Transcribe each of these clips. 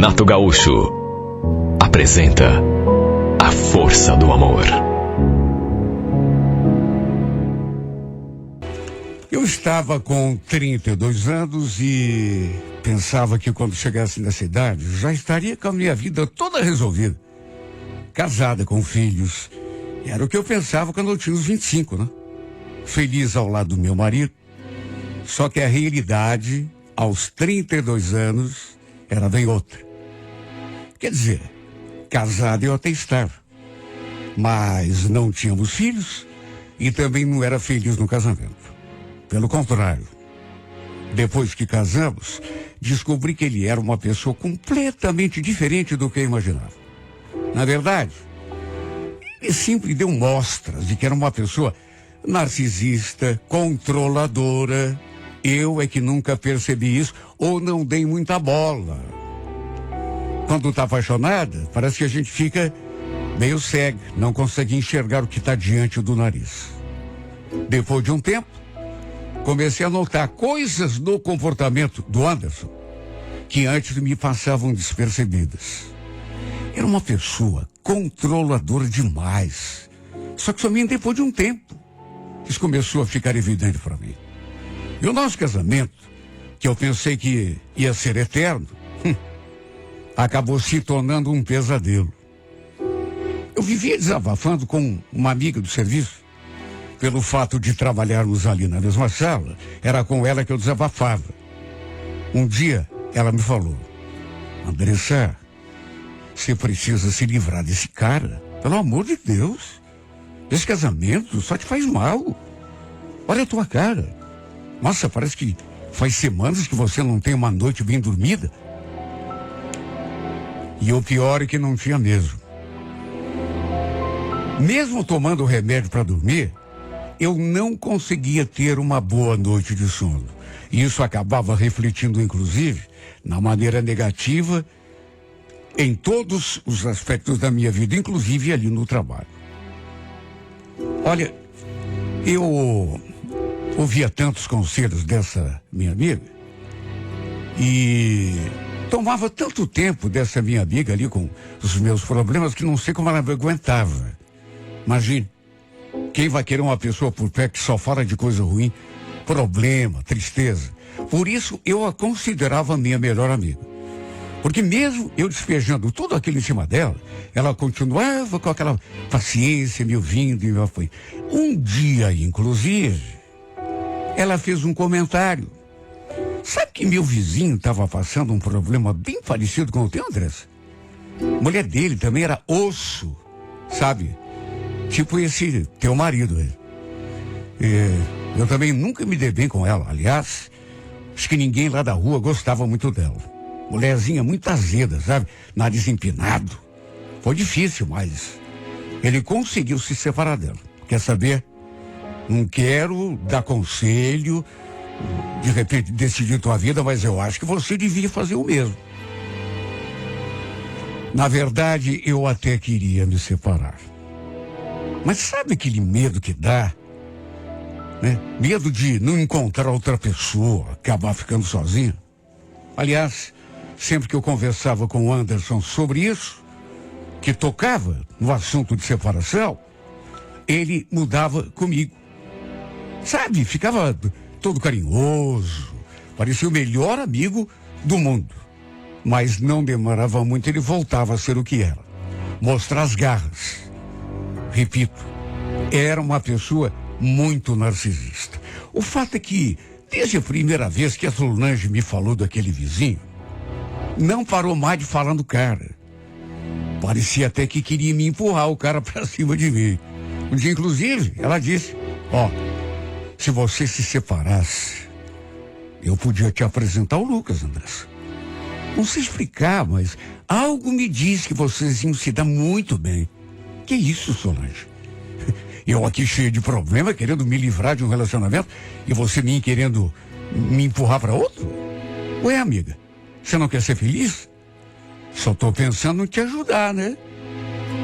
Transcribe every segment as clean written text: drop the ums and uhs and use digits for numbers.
Renato Gaúcho apresenta A Força do Amor. Eu estava com 32 anos e pensava que quando chegasse nessa idade já estaria com a minha vida toda resolvida. Casada com filhos. Era o que eu pensava quando eu tinha os 25, né? Feliz ao lado do meu marido. Só que a realidade, aos 32 anos, era bem outra. Quer dizer, casado eu até estava. Mas não tínhamos filhos e também não era feliz no casamento. Pelo contrário, depois que casamos, descobri que ele era uma pessoa completamente diferente do que eu imaginava. Na verdade, ele sempre deu mostras de que era uma pessoa narcisista, controladora. Eu é que nunca percebi isso ou não dei muita bola. Quando está apaixonada, parece que a gente fica meio cego, não consegue enxergar o que está diante do nariz. Depois de um tempo, comecei a notar coisas no comportamento do Anderson que antes me passavam despercebidas. Era uma pessoa controladora demais. Só que somente depois de um tempo isso começou a ficar evidente para mim. E o nosso casamento, que eu pensei que ia ser eterno, acabou se tornando um pesadelo. Eu vivia desabafando com uma amiga do serviço. Pelo fato de trabalharmos ali na mesma sala, era com ela que eu desabafava. Um dia, ela me falou: Andressa, você precisa se livrar desse cara. Pelo amor de Deus. Esse casamento só te faz mal. Olha a tua cara. Nossa, parece que faz semanas que você não tem uma noite bem dormida. E o pior é que não tinha mesmo. Mesmo tomando remédio para dormir, eu não conseguia ter uma boa noite de sono. E isso acabava refletindo, inclusive, na maneira negativa em todos os aspectos da minha vida, inclusive ali no trabalho. Olha, eu ouvia tantos conselhos dessa minha amiga e tomava tanto tempo dessa minha amiga ali com os meus problemas que não sei como ela aguentava. Imagine, quem vai querer uma pessoa por perto que só fala de coisa ruim, problema, tristeza? Por isso eu a considerava minha melhor amiga. Porque mesmo eu despejando tudo aquilo em cima dela, ela continuava com aquela paciência, me ouvindo e me apoiando. Um dia, inclusive, ela fez um comentário. Sabe que meu vizinho estava passando um problema bem parecido com o teu, Andressa? A mulher dele também era osso, sabe? Tipo esse teu marido. Eu também nunca me dei bem com ela. Aliás, acho que ninguém lá da rua gostava muito dela. Mulherzinha muito azeda, sabe? Nariz empinado. Foi difícil, mas ele conseguiu se separar dela. Quer saber? Não quero dar conselho, de repente decidir tua vida, mas eu acho que você devia fazer o mesmo. Na verdade, eu até queria me separar. Mas sabe aquele medo que dá? Né? Medo de não encontrar outra pessoa, acabar ficando sozinho. Aliás, sempre que eu conversava com o Anderson sobre isso, que tocava no assunto de separação, ele mudava comigo. Sabe, ficava todo carinhoso, parecia o melhor amigo do mundo. Mas não demorava muito, ele voltava a ser o que era. Mostrar as garras. Repito, era uma pessoa muito narcisista. O fato é que, desde a primeira vez que a Solange me falou daquele vizinho, não parou mais de falar do cara. Parecia até que queria me empurrar o cara pra cima de mim. Um dia, inclusive, ela disse: se você se separasse, eu podia te apresentar o Lucas, Andressa. Não sei explicar, mas algo me diz que vocês iam se dar muito bem. Que isso, Solange? Eu aqui cheio de problema, querendo me livrar de um relacionamento, e você querendo me empurrar para outro? Ué, amiga, você não quer ser feliz? Só tô pensando em te ajudar, né?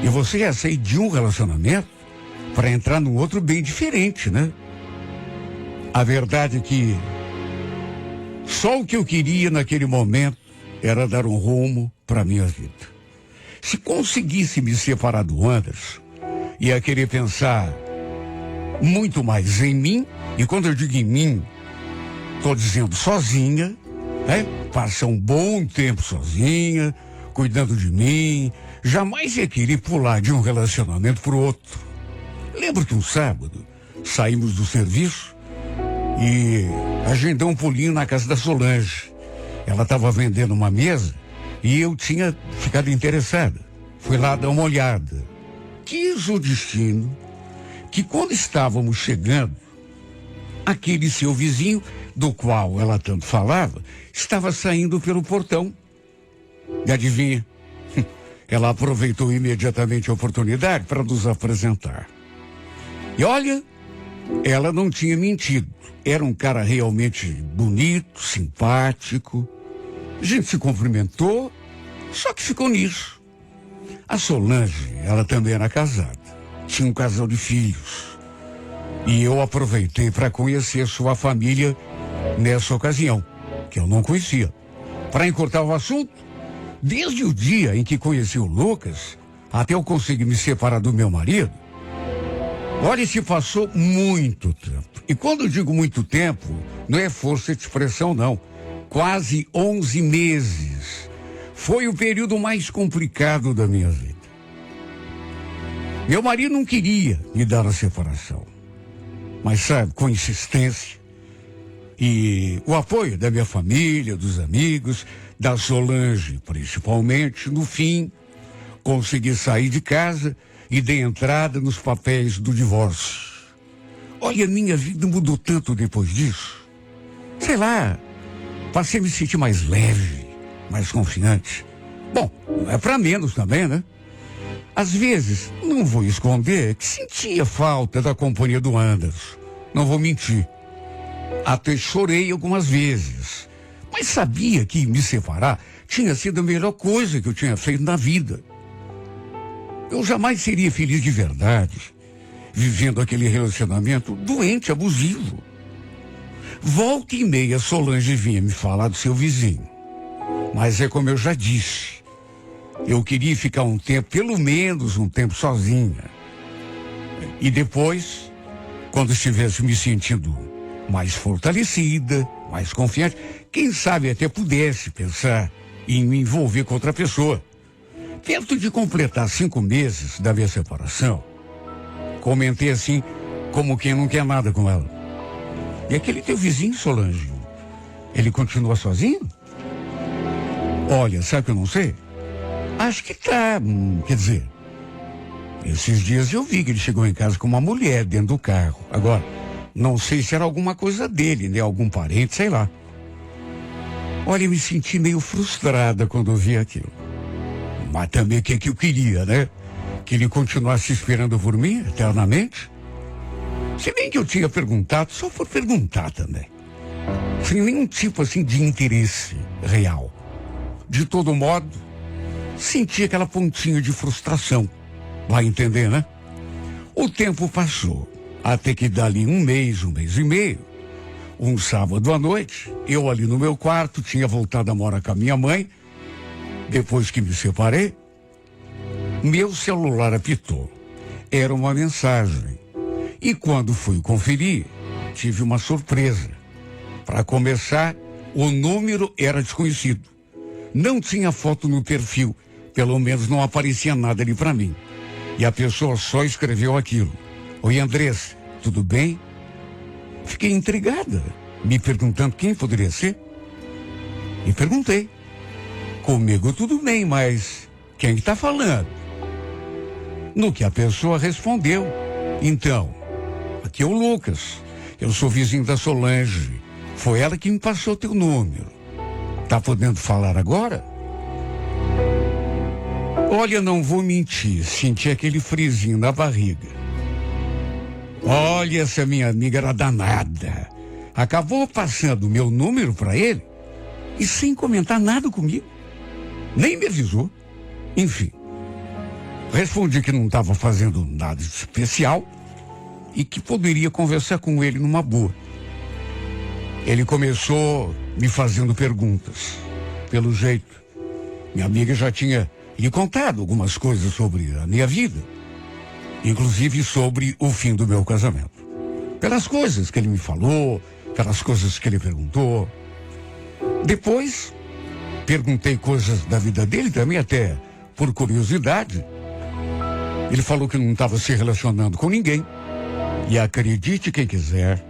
E você ia sair de um relacionamento para entrar num outro bem diferente, né? A verdade é que só o que eu queria naquele momento era dar um rumo para minha vida. Se conseguisse me separar do Anderson, ia querer pensar muito mais em mim, e quando eu digo em mim, estou dizendo sozinha, né? Passar um bom tempo sozinha, cuidando de mim, jamais ia querer pular de um relacionamento para o outro. Lembro que um sábado, saímos do serviço e agendei um pulinho na casa da Solange. Ela estava vendendo uma mesa e eu tinha ficado interessada. Fui lá dar uma olhada. Quis o destino que quando estávamos chegando, aquele seu vizinho, do qual ela tanto falava, estava saindo pelo portão. E adivinha? Ela aproveitou imediatamente a oportunidade para nos apresentar. E olha, ela não tinha mentido. Era um cara realmente bonito, simpático. A gente se cumprimentou, só que ficou nisso. A Solange, ela também era casada. Tinha um casal de filhos. E eu aproveitei para conhecer sua família nessa ocasião, que eu não conhecia. Para encurtar o assunto, desde o dia em que conheci o Lucas, até eu conseguir me separar do meu marido, olha, se passou muito tempo. E quando eu digo muito tempo, não é força de expressão, não. Quase 11 meses. Foi o período mais complicado da minha vida. Meu marido não queria me dar a separação. Mas sabe, com insistência e o apoio da minha família, dos amigos, da Solange principalmente, no fim, consegui sair de casa e dei entrada nos papéis do divórcio. Olha, minha vida mudou tanto depois disso. Sei lá, passei a me sentir mais leve, mais confiante. Bom, não é pra menos também, né? Às vezes, não vou esconder que sentia falta da companhia do Anderson. Não vou mentir. Até chorei algumas vezes. Mas sabia que me separar tinha sido a melhor coisa que eu tinha feito na vida. Eu jamais seria feliz de verdade, vivendo aquele relacionamento doente, abusivo. Volta e meia, Solange vinha me falar do seu vizinho. Mas é como eu já disse, eu queria ficar um tempo, pelo menos um tempo sozinha. E depois, quando estivesse me sentindo mais fortalecida, mais confiante, quem sabe até pudesse pensar em me envolver com outra pessoa. Perto de completar 5 meses da minha separação, comentei assim, como quem não quer nada com ela. E aquele teu vizinho, Solange, ele continua sozinho? Olha, sabe que eu não sei? Acho que tá, quer dizer, esses dias eu vi que ele chegou em casa com uma mulher dentro do carro. Agora, não sei se era alguma coisa dele, né? Algum parente, sei lá. Olha, eu me senti meio frustrada quando eu vi aquilo. Mas também o que eu queria, né? Que ele continuasse esperando por mim eternamente. Se bem que eu tinha perguntado, só por perguntar também. Sem nenhum tipo assim de interesse real. De todo modo, senti aquela pontinha de frustração. Vai entender, né? O tempo passou. Até que dali um mês e meio, um sábado à noite, eu ali no meu quarto, tinha voltado a morar com a minha mãe. Depois que me separei, meu celular apitou. Era uma mensagem. E quando fui conferir, tive uma surpresa. Para começar, o número era desconhecido. Não tinha foto no perfil, pelo menos não aparecia nada ali para mim. E a pessoa só escreveu aquilo. Oi, Andressa, tudo bem? Fiquei intrigada, me perguntando quem poderia ser. E perguntei. Comigo tudo bem, mas quem está falando? No que a pessoa respondeu. Então, aqui é o Lucas. Eu sou vizinho da Solange. Foi ela que me passou teu número. Tá podendo falar agora? Olha, não vou mentir, senti aquele frisinho na barriga. Olha, essa minha amiga era danada. Acabou passando o meu número para ele e sem comentar nada comigo. Nem me avisou. Enfim, respondi que não estava fazendo nada de especial e que poderia conversar com ele numa boa. Ele começou me fazendo perguntas. Pelo jeito, minha amiga já tinha lhe contado algumas coisas sobre a minha vida, inclusive sobre o fim do meu casamento. Pelas coisas que ele me falou, pelas coisas que ele perguntou. Depois, perguntei coisas da vida dele também, até por curiosidade. Ele falou que não estava se relacionando com ninguém. E acredite quem quiser,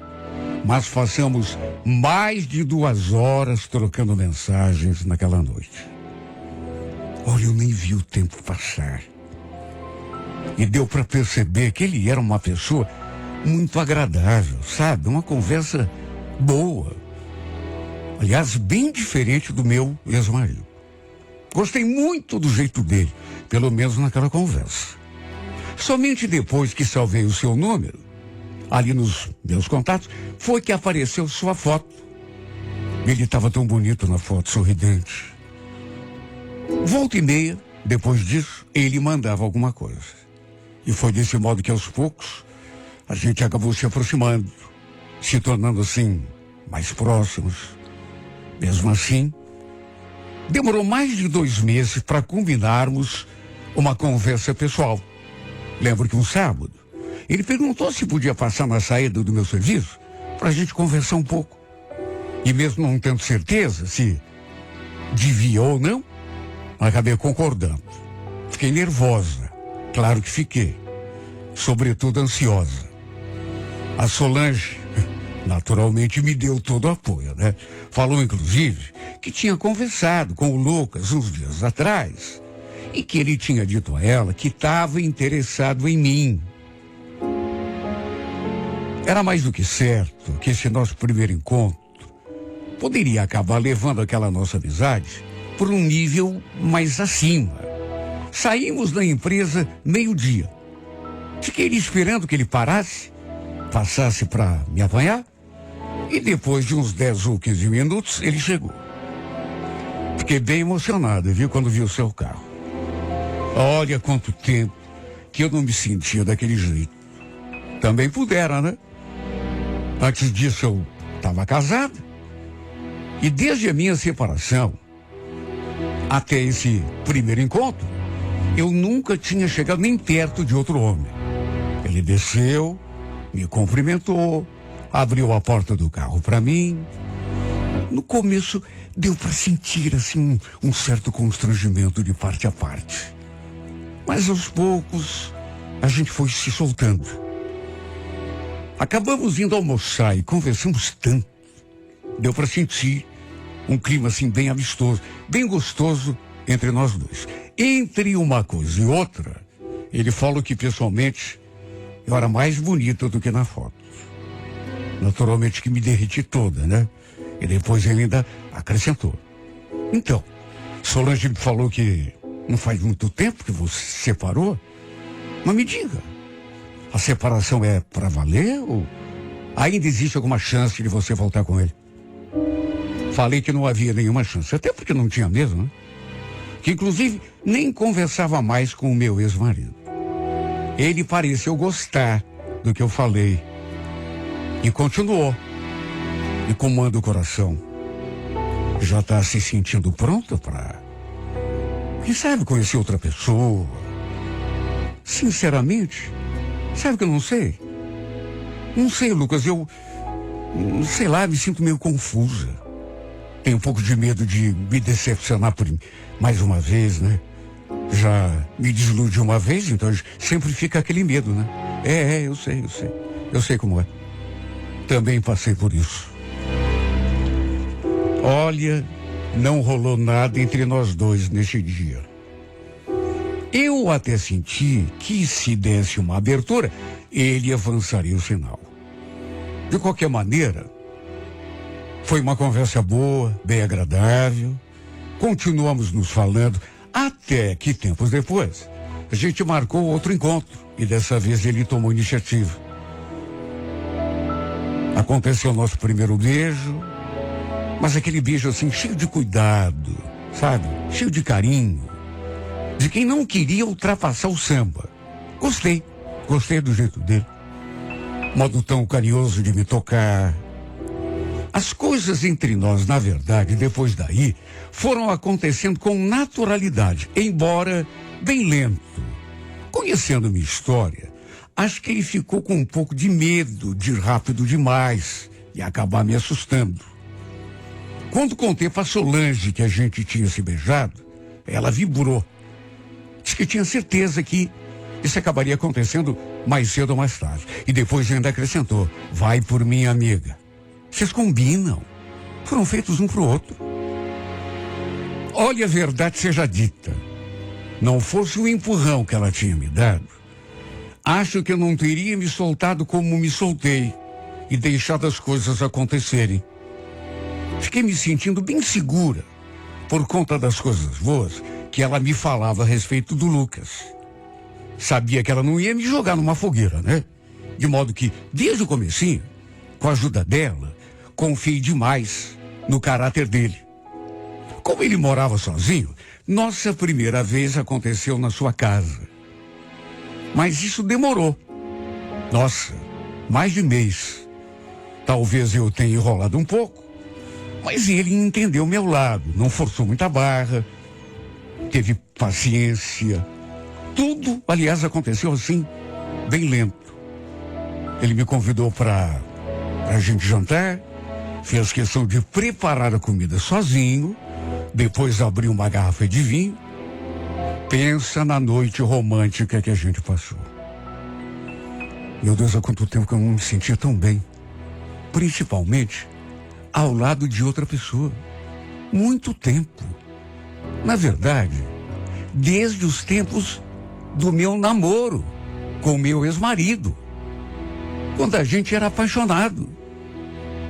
mas passamos mais de 2 horas trocando mensagens naquela noite. Olha, eu nem vi o tempo passar. E deu para perceber que ele era uma pessoa muito agradável, sabe? Uma conversa boa. Aliás, bem diferente do meu ex-marido. Gostei muito do jeito dele, pelo menos naquela conversa. Somente depois que salvei o seu número, ali nos meus contatos, foi que apareceu sua foto. Ele estava tão bonito na foto, sorridente. Volta e meia, depois disso, ele mandava alguma coisa. E foi desse modo que, aos poucos, a gente acabou se aproximando, se tornando assim, mais próximos. Mesmo assim, demorou mais de 2 meses para combinarmos uma conversa pessoal. Lembro que um sábado, ele perguntou se podia passar na saída do meu serviço para a gente conversar um pouco. E mesmo não tendo certeza se devia ou não, acabei concordando. Fiquei nervosa, claro que fiquei, sobretudo ansiosa. A Solange, naturalmente, me deu todo o apoio, né? Falou, inclusive, que tinha conversado com o Lucas uns dias atrás e que ele tinha dito a ela que estava interessado em mim. Era mais do que certo que esse nosso primeiro encontro poderia acabar levando aquela nossa amizade por um nível mais acima. Saímos da empresa 12:00. Fiquei esperando que ele passasse para me apanhar, e depois de uns 10 ou 15 minutos, ele chegou. Fiquei bem emocionado, viu, quando vi o seu carro. Olha quanto tempo que eu não me sentia daquele jeito. Também pudera, né? Antes disso eu estava casado, e desde a minha separação até esse primeiro encontro, eu nunca tinha chegado nem perto de outro homem. Ele desceu, me cumprimentou, abriu a porta do carro para mim. No começo deu para sentir assim um certo constrangimento de parte a parte. Mas aos poucos a gente foi se soltando. Acabamos indo almoçar e conversamos tanto. Deu para sentir um clima assim bem amistoso, bem gostoso entre nós dois. Entre uma coisa e outra, ele falou que pessoalmente eu era mais bonita do que na foto. Naturalmente que me derreti toda, né? E depois ele ainda acrescentou. Então, Solange me falou que não faz muito tempo que você se separou. Mas me diga, a separação é para valer ou ainda existe alguma chance de você voltar com ele? Falei que não havia nenhuma chance, até porque não tinha mesmo, né? Que inclusive nem conversava mais com o meu ex-marido. Ele pareceu gostar do que eu falei e continuou. E com manda o coração, já está se sentindo pronto para, quem sabe, conhecer outra pessoa? Sinceramente, sabe que eu não sei? Não sei, Lucas, eu, sei lá, me sinto meio confusa. Tenho um pouco de medo de me decepcionar por mais uma vez, né? Já me desilude uma vez, então sempre fica aquele medo, né? Eu sei. Eu sei como é. Também passei por isso. Olha, não rolou nada entre nós dois neste dia. Eu até senti que se desse uma abertura, ele avançaria o sinal. De qualquer maneira, foi uma conversa boa, bem agradável. Continuamos nos falando, até que tempos depois, a gente marcou outro encontro. E dessa vez ele tomou iniciativa. Aconteceu o nosso primeiro beijo, mas aquele beijo assim, cheio de cuidado, sabe? Cheio de carinho. De quem não queria ultrapassar o samba. Gostei do jeito dele. Modo tão carinhoso de me tocar. As coisas entre nós, na verdade, depois daí, foram acontecendo com naturalidade, embora bem lento. Conhecendo minha história, acho que ele ficou com um pouco de medo de ir rápido demais e acabar me assustando. Quando contei para Solange que a gente tinha se beijado, ela vibrou. Disse que tinha certeza que isso acabaria acontecendo mais cedo ou mais tarde. E depois ainda acrescentou: vai por mim, amiga. Vocês combinam. Foram feitos um pro outro. Olha, a verdade seja dita. Não fosse o empurrão que ela tinha me dado, acho que eu não teria me soltado como me soltei e deixado as coisas acontecerem. Fiquei me sentindo bem segura por conta das coisas boas que ela me falava a respeito do Lucas. Sabia que ela não ia me jogar numa fogueira, né? De modo que, desde o comecinho, com a ajuda dela, confiei demais no caráter dele. Como ele morava sozinho, nossa primeira vez aconteceu na sua casa. Mas isso demorou. Nossa, mais de mês. Talvez eu tenha enrolado um pouco, mas ele entendeu meu lado, não forçou muita barra, teve paciência. Tudo, aliás, aconteceu assim, bem lento. Ele me convidou para a gente jantar, fez questão de preparar a comida sozinho, depois abriu uma garrafa de vinho. Pensa na noite romântica que a gente passou. Meu Deus, há quanto tempo que eu não me sentia tão bem. Principalmente ao lado de outra pessoa. Muito tempo. Na verdade, desde os tempos do meu namoro com o meu ex-marido. Quando a gente era apaixonado.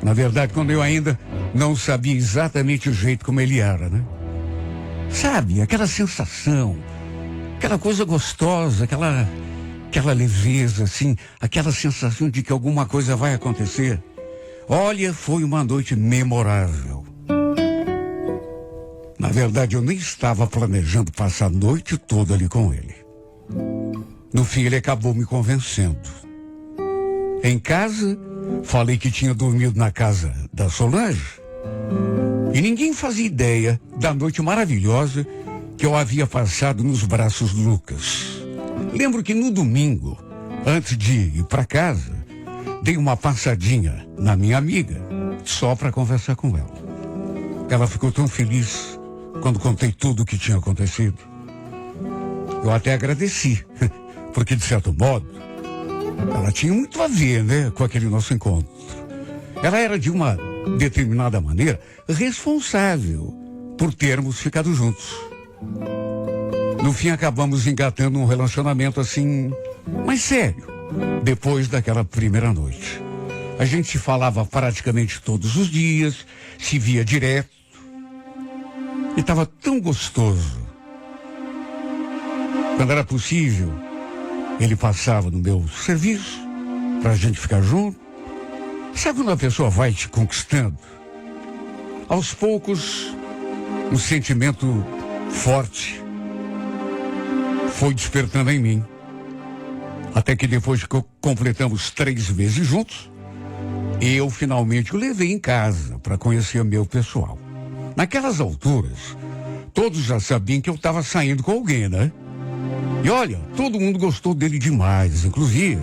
Na verdade, quando eu ainda não sabia exatamente o jeito como ele era, né? Sabe, aquela sensação, aquela coisa gostosa, aquela leveza, assim, aquela sensação de que alguma coisa vai acontecer. Olha, foi uma noite memorável. Na verdade, eu nem estava planejando passar a noite toda ali com ele. No fim, ele acabou me convencendo. Em casa, falei que tinha dormido na casa da Solange. E ninguém fazia ideia da noite maravilhosa que eu havia passado nos braços do Lucas. Lembro que no domingo, antes de ir para casa, dei uma passadinha na minha amiga, só para conversar com ela. Ela ficou tão feliz quando contei tudo o que tinha acontecido. Eu até agradeci, porque de certo modo, ela tinha muito a ver, né, com aquele nosso encontro. Ela era de uma determinada maneira responsável por termos ficado juntos. No fim, acabamos engatando um relacionamento assim, mais sério, depois daquela primeira noite. A gente se falava praticamente todos os dias, se via direto, e estava tão gostoso. Quando era possível, ele passava no meu serviço, pra gente ficar junto. Sabe quando a pessoa vai te conquistando? Aos poucos, um sentimento forte foi despertando em mim. Até que depois que completamos 3 meses juntos, eu finalmente o levei em casa para conhecer meu pessoal. Naquelas alturas, todos já sabiam que eu estava saindo com alguém, né? E olha, todo mundo gostou dele demais. Inclusive,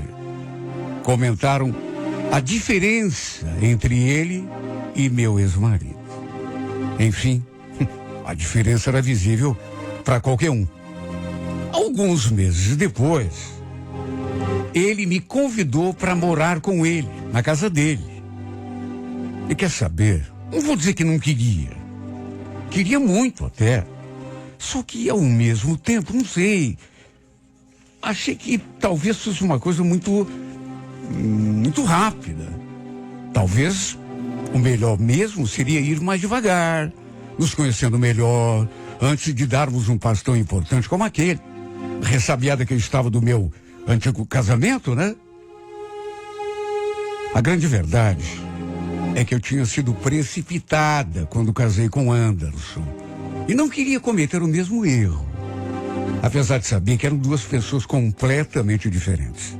comentaram a diferença entre ele e meu ex-marido. Enfim, a diferença era visível para qualquer um. Alguns meses depois, ele me convidou para morar com ele, na casa dele. E quer saber? Não vou dizer que não queria. Queria muito até. Só que ao mesmo tempo, não sei, achei que talvez fosse uma coisa muito rápida. Talvez o melhor mesmo seria ir mais devagar, nos conhecendo melhor, antes de darmos um passo tão importante como aquele. Ressabiada que eu estava do meu antigo casamento, né? A grande verdade é que eu tinha sido precipitada quando casei com Anderson. E não queria cometer o mesmo erro. Apesar de saber que eram 2 pessoas completamente diferentes.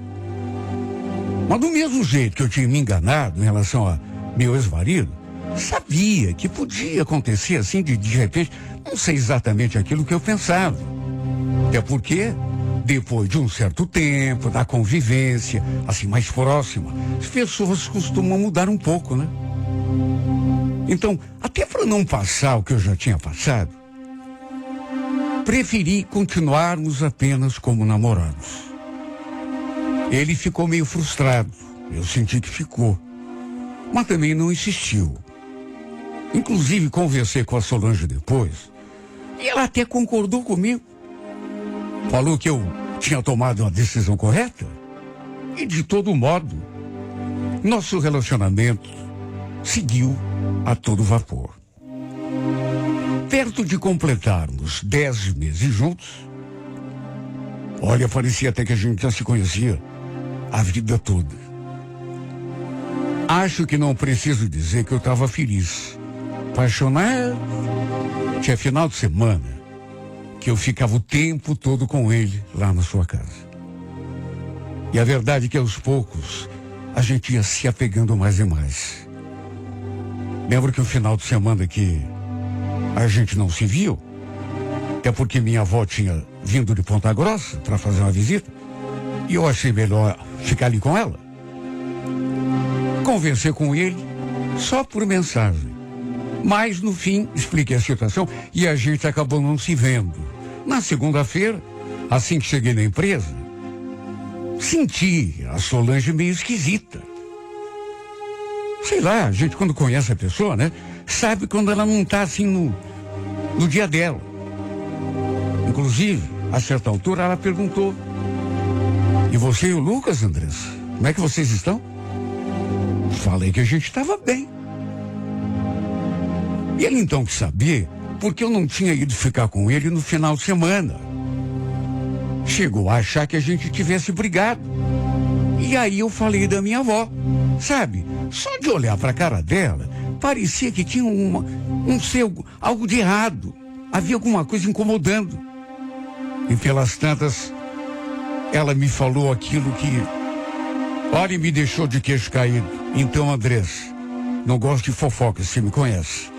Mas do mesmo jeito que eu tinha me enganado em relação a meu ex-marido, sabia que podia acontecer assim de repente, não sei exatamente aquilo que eu pensava. Até porque, depois de um certo tempo, da convivência, assim, mais próxima, as pessoas costumam mudar um pouco, né? Então, até para não passar o que eu já tinha passado, preferi continuarmos apenas como namorados. Ele ficou meio frustrado, eu senti que ficou, mas também não insistiu. Inclusive, conversei com a Solange depois, e ela até concordou comigo. Falou que eu tinha tomado uma decisão correta, e de todo modo, nosso relacionamento seguiu a todo vapor. Perto de completarmos 10 meses juntos, olha, parecia até que a gente já se conhecia a vida toda. Acho que não preciso dizer que eu estava feliz, apaixonado. Tinha final de semana que eu ficava o tempo todo com ele lá na sua casa. E a verdade é que aos poucos a gente ia se apegando mais e mais. Lembro que o final de semana que a gente não se viu, até porque minha avó tinha vindo de Ponta Grossa para fazer uma visita, e eu achei melhor ficar ali com ela. Conversei com ele só por mensagem, mas no fim expliquei a situação e a gente acabou não se vendo. Na segunda-feira, assim que cheguei na empresa, senti a Solange meio esquisita. Sei lá, a gente quando conhece a pessoa, né, sabe quando ela não está assim no dia dela. Inclusive, a certa altura ela perguntou: e você e o Lucas, Andressa, como é que vocês estão? Falei que a gente estava bem. E ele então quis saber porque eu não tinha ido ficar com ele no final de semana. Chegou a achar que a gente tivesse brigado. E aí eu falei da minha avó. Sabe, só de olhar para a cara dela, parecia que tinha algo de errado. Havia alguma coisa incomodando. E pelas tantas, ela me falou aquilo que, olha, me deixou de queixo caído. Então, Andressa, não gosto de fofoca, você me conhece.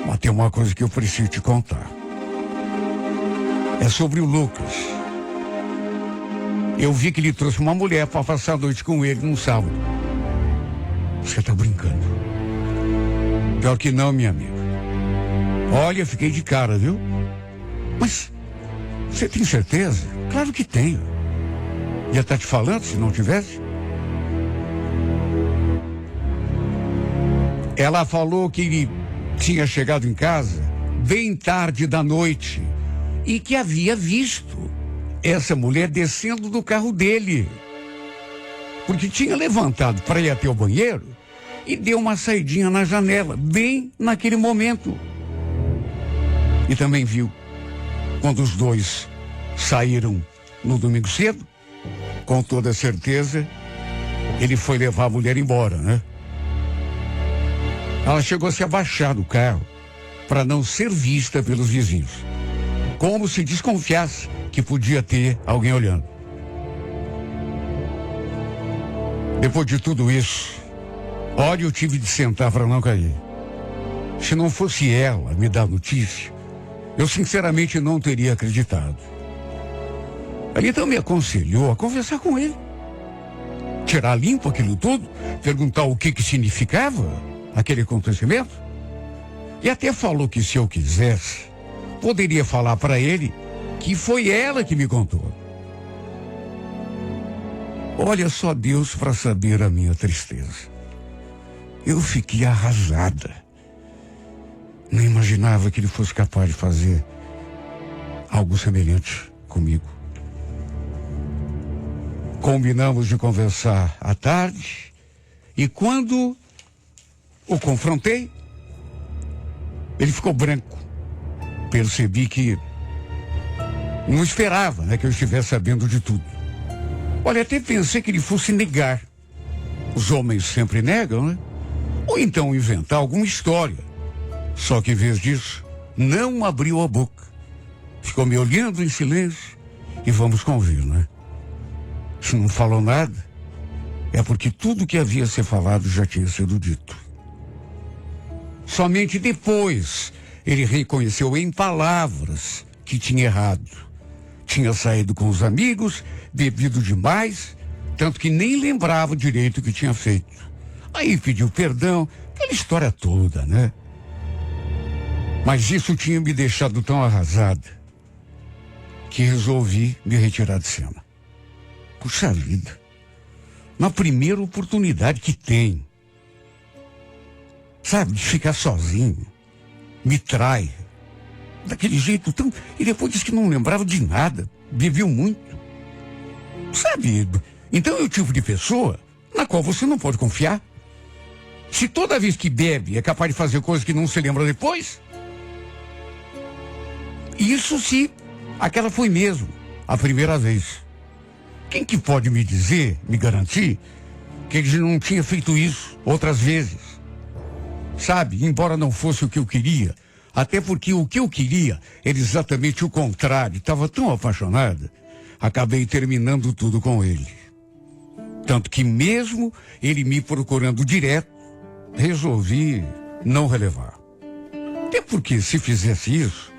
Mas tem uma coisa que eu preciso te contar. É sobre o Lucas. Eu vi que ele trouxe uma mulher para passar a noite com ele num sábado. Você tá brincando? Pior que não, minha amiga. Olha, fiquei de cara, viu? Mas você tem certeza? Claro que tenho. Ia estar te falando se não tivesse? Ela falou que ele tinha chegado em casa bem tarde da noite e que havia visto essa mulher descendo do carro dele, porque tinha levantado para ir até o banheiro e deu uma saidinha na janela, bem naquele momento. E também viu, quando os dois saíram no domingo cedo, com toda certeza, ele foi levar a mulher embora, né? Ela chegou a se abaixar do carro para não ser vista pelos vizinhos, como se desconfiasse que podia ter alguém olhando. Depois de tudo isso, olha, eu tive de sentar para não cair. Se não fosse ela me dar notícia, eu sinceramente não teria acreditado. Ela então me aconselhou a conversar com ele, tirar limpo aquilo tudo, perguntar o que significava aquele acontecimento, e até falou que se eu quisesse, poderia falar para ele que foi ela que me contou. Olha só Deus para saber a minha tristeza. Eu fiquei arrasada. Não imaginava que ele fosse capaz de fazer algo semelhante comigo. Combinamos de conversar à tarde e quando o confrontei, ele ficou branco. Percebi que não esperava, né, que eu estivesse sabendo de tudo. Olha, até pensei que ele fosse negar. Os homens sempre negam, né? Ou então inventar alguma história. Só que em vez disso, não abriu a boca. Ficou me olhando em silêncio e vamos convir, né? Se não falou nada, é porque tudo que havia a ser falado já tinha sido dito. Somente depois ele reconheceu em palavras que tinha errado. Tinha saído com os amigos, bebido demais, tanto que nem lembrava direito o que tinha feito. Aí pediu perdão, aquela história toda, né? Mas isso tinha me deixado tão arrasada que resolvi me retirar de cena. Puxa vida, na primeira oportunidade que tem, sabe, de ficar sozinho, me trai, daquele jeito tão... E depois disse que não lembrava de nada, bebeu muito. Sabe, então é o tipo de pessoa na qual você não pode confiar. Se toda vez que bebe é capaz de fazer coisas que não se lembra depois, isso se aquela foi mesmo a primeira vez. Quem que pode me dizer, me garantir, que ele não tinha feito isso outras vezes? Sabe, embora não fosse o que eu queria, até porque o que eu queria era exatamente o contrário. Estava tão apaixonada, acabei terminando tudo com ele. Tanto que mesmo ele me procurando direto, resolvi não relevar. Até porque se fizesse isso,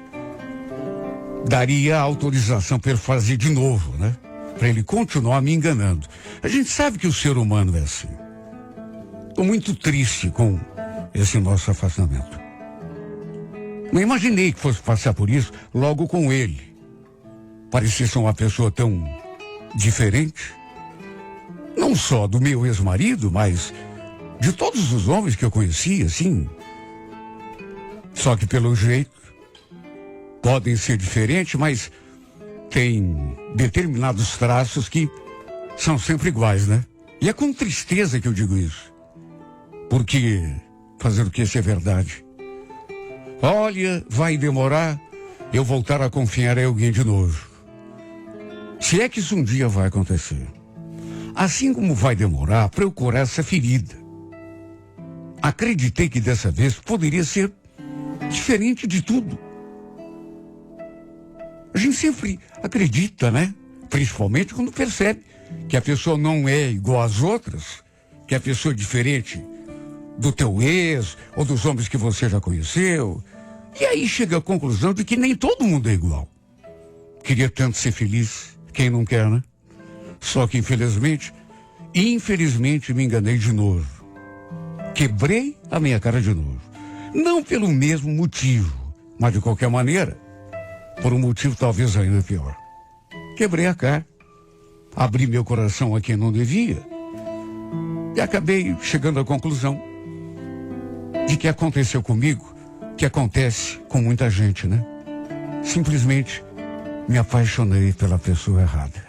daria autorização para ele fazer de novo, né? Para ele continuar me enganando. A gente sabe que o ser humano é assim. Estou muito triste com esse nosso afastamento. Não imaginei que fosse passar por isso logo com ele. Parecia ser uma pessoa tão diferente. Não só do meu ex-marido, mas de todos os homens que eu conhecia, assim. Só que pelo jeito, podem ser diferentes, mas tem determinados traços que são sempre iguais, né? E é com tristeza que eu digo isso. Porque fazer o que isso é verdade. Olha, vai demorar eu voltar a confiar em alguém de novo. Se é que isso um dia vai acontecer. Assim como vai demorar para eu curar essa ferida. Acreditei que dessa vez poderia ser diferente de tudo. A gente sempre acredita, né? Principalmente quando percebe que a pessoa não é igual às outras, que a pessoa é diferente do teu ex ou dos homens que você já conheceu. E aí chega à conclusão de que nem todo mundo é igual. Queria tanto ser feliz, quem não quer, né? Só que infelizmente me enganei de novo. Quebrei a minha cara de novo. Não pelo mesmo motivo, mas de qualquer maneira, por um motivo talvez ainda pior. Quebrei a cara, abri meu coração a quem não devia e acabei chegando à conclusão de que aconteceu comigo, que acontece com muita gente, né? Simplesmente me apaixonei pela pessoa errada.